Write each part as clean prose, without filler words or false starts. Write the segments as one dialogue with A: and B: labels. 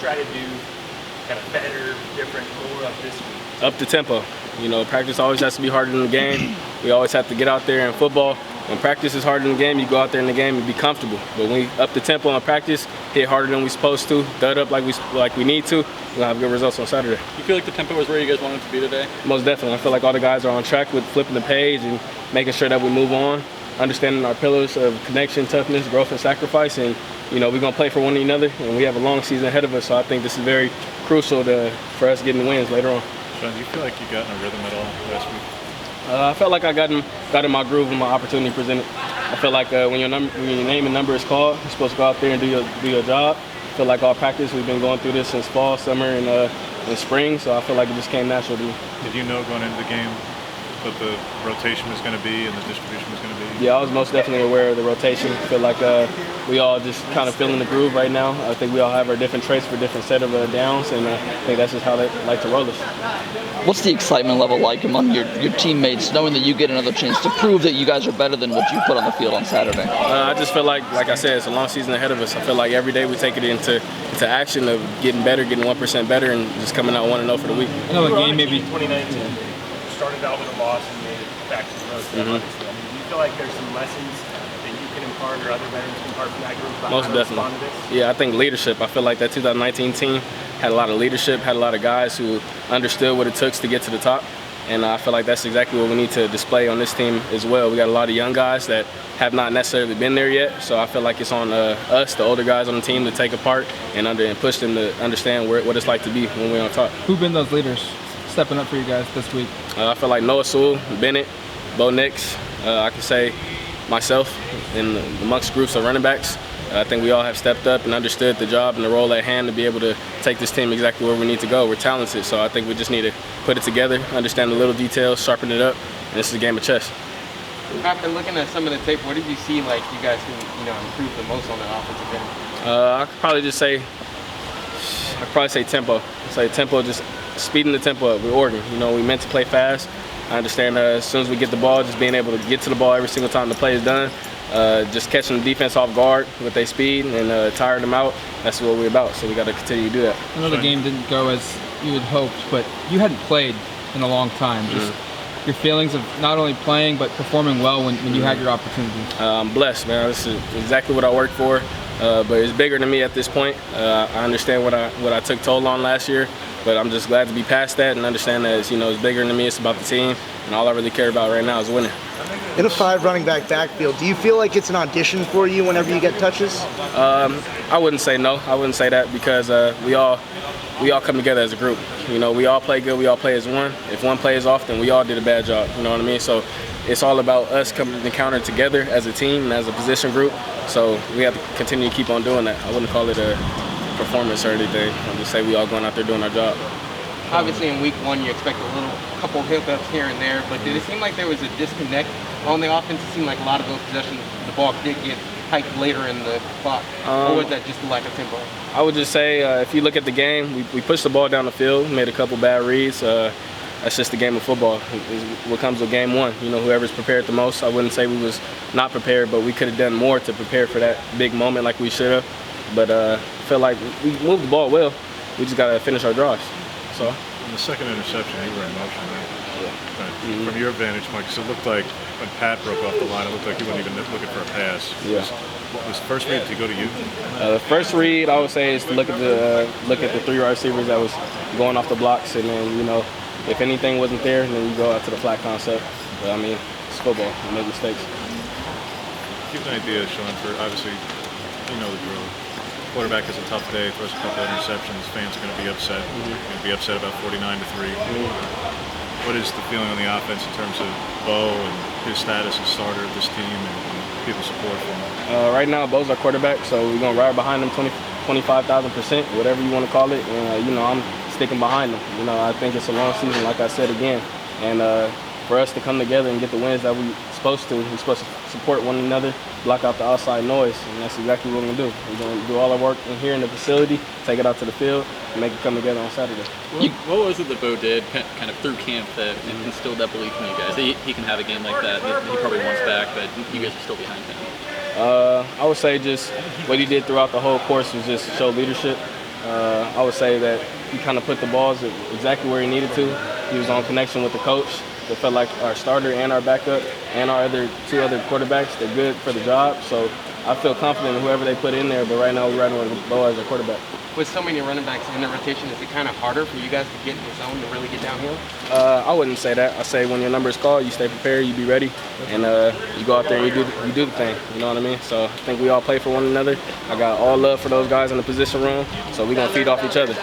A: try to do kind of better, different, more of this week?
B: Up the tempo. You know, practice always has to be harder than the game. We always have to get out there in football. When practice is harder than the game, you go out there in the game and be comfortable. But when we up the tempo on practice, hit harder than we're supposed to, dud up like we need to, we're gonna have good results on Saturday.
C: You feel like the tempo is where you guys want it to be today?
B: Most definitely. I feel like all the guys are on track with flipping the page and making sure that we move on, understanding our pillars of connection, toughness, growth, and sacrifice. And you know, we're gonna play for one another, and we have a long season ahead of us. So I think this is very crucial for us getting the wins later on.
D: Sean, do you feel like you got in a rhythm at all last week?
B: I felt like I got in my groove when my opportunity presented. I feel like when your name and number is called, you're supposed to go out there and do your job. I feel like all practice, we've been going through this since fall, summer, and spring, so I feel like it just came natural to me.
D: Did you know going into the game what the rotation was going to be and the distribution was going to be?
B: Yeah, I was most definitely aware of the rotation. I feel like we all just kind of feeling the groove right now. I think we all have our different traits for different set of downs, and I think that's just how they like to roll us.
E: What's the excitement level like among your teammates, knowing that you get another chance to prove that you guys are better than what you put on the field on Saturday?
B: I just feel like I said, it's a long season ahead of us. I feel like every day we take it into action of getting better, getting 1% better, and just coming out 1-0 for the week.
A: Another game maybe 2019 started out with a loss and made it back to the road. Do you feel like there's some lessons that you can impart or other veterans can impart from that group?
B: Most definitely. Yeah, I think leadership. I feel like that 2019 team had a lot of leadership, had a lot of guys who understood what it took to get to the top. And I feel like that's exactly what we need to display on this team as well. We got a lot of young guys that have not necessarily been there yet. So I feel like it's on us, the older guys on the team, to take a part and push them to understand what it's like to be when we're on top.
F: Who've been those leaders stepping up for you guys this week?
B: I feel like Noah Sewell, Bennett, Bo Nix, I can say myself, and amongst groups of running backs. I think we all have stepped up and understood the job and the role at hand to be able to take this team exactly where we need to go. We're talented, so I think we just need to put it together, understand the little details, sharpen it up, and this is a game of chess.
G: After looking at some of the tape, what did you see like you guys can improve the most on the offensive end?
B: I could probably just say, tempo. Tempo, just speeding the tempo up. We're Oregon. We meant to play fast. I understand as soon as we get the ball, just being able to get to the ball every single time the play is done. Just catching the defense off guard with their speed and tiring them out. That's what we're about, so we got to continue to do that.
F: I know the game didn't go as you had hoped, but you hadn't played in a long time. Just your feelings of not only playing, but performing well when you had your opportunities.
B: I'm blessed, man. This is exactly what I worked for, but it's bigger than me at this point. I understand what I took toll on last year, but I'm just glad to be past that and understand that it's bigger than me. It's about the team, and all I really care about right now is winning.
H: In a 5 running back backfield, do you feel like it's an audition for you whenever you get touches?
B: I wouldn't say no. I wouldn't say that because we all come together as a group. We all play good. We all play as one. If one plays off, then we all did a bad job. You know what I mean? So it's all about us coming to counter together as a team and as a position group. So we have to continue to keep on doing that. I wouldn't call it a performance or anything. I'll just say we all going out there doing our job.
G: Obviously, in week 1, you expect a couple hiccups here and there, but did it seem like there was a disconnect on the offense? It seemed like a lot of those possessions, the ball did get hiked later in the clock. Or was that just a lack of tempo?
B: I would just say, if you look at the game, we pushed the ball down the field, made a couple bad reads. That's just the game of football. It's what comes with game 1. Whoever's prepared the most. I wouldn't say we was not prepared, but we could have done more to prepare for that big moment like we should have. But I feel like we moved the ball well. We just got to finish our drives. So.
D: On the second interception, you were in motion, right? Yeah. From your vantage point, because it looked like when Pat broke off the line, it looked like he wasn't even looking for a pass.
B: Yeah.
D: Was first read to go to you?
B: The first read, I would say, is to look at the 3 wide receivers that was going off the blocks, and then if anything wasn't there, then you go out to the flat concept. But I mean, it's football. You make mistakes.
D: Give an idea, Sean, for obviously the drill. Quarterback has a tough day, throws a couple of interceptions, fans are going to be upset. They're going to be upset about 49-3. What is the feeling on the offense in terms of Bo and his status as starter of this team and people's support for him?
B: Right now, Bo's our quarterback, so we're going to ride behind him 25,000%, whatever you want to call it. And, I'm sticking behind him. I think it's a long season, like I said again. And for us to come together and get the wins that we're supposed to support one another, block out the outside noise, and that's exactly what we're going to do. We're going to do all our work in here in the facility, take it out to the field, and make it come together on Saturday.
C: What was it that Bo did kind of through camp that instilled that belief in you guys? He can have a game like that. He probably wants back, but you guys are still behind him.
B: I would say just what he did throughout the whole course was just show leadership. I would say that he kind of put the balls exactly where he needed to. He was on connection with the coach. It felt like our starter and our backup and our two other quarterbacks, they're good for the job. So I feel confident in whoever they put in there, but right now we're riding with Bo as a quarterback.
G: With so many running backs in the rotation, is it kind of harder for you guys to get in the zone to really get downhill?
B: I wouldn't say that. I say when your number is called, you stay prepared, you be ready, and you go out there and you do the thing. You know what I mean? So I think we all play for one another. I got all love for those guys in the position room, so we're going to feed off each other.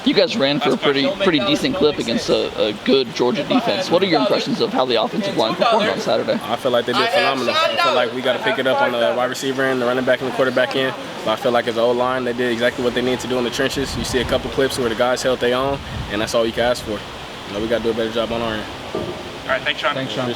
E: You guys ran for a pretty decent clip against a good Georgia defense. What are your impressions of how the offensive line performed on Saturday?
B: I feel like they did phenomenal. I feel like we got to pick it up on the wide receiver end, the running back, and the quarterback end. But I feel like as an O-line, they did exactly what they needed to do in the trenches. You see a couple clips where the guys held their own, and that's all you can ask for. You know, we got to do a better job on our end.
A: All right, thanks, Sean.
F: Thanks, Sean.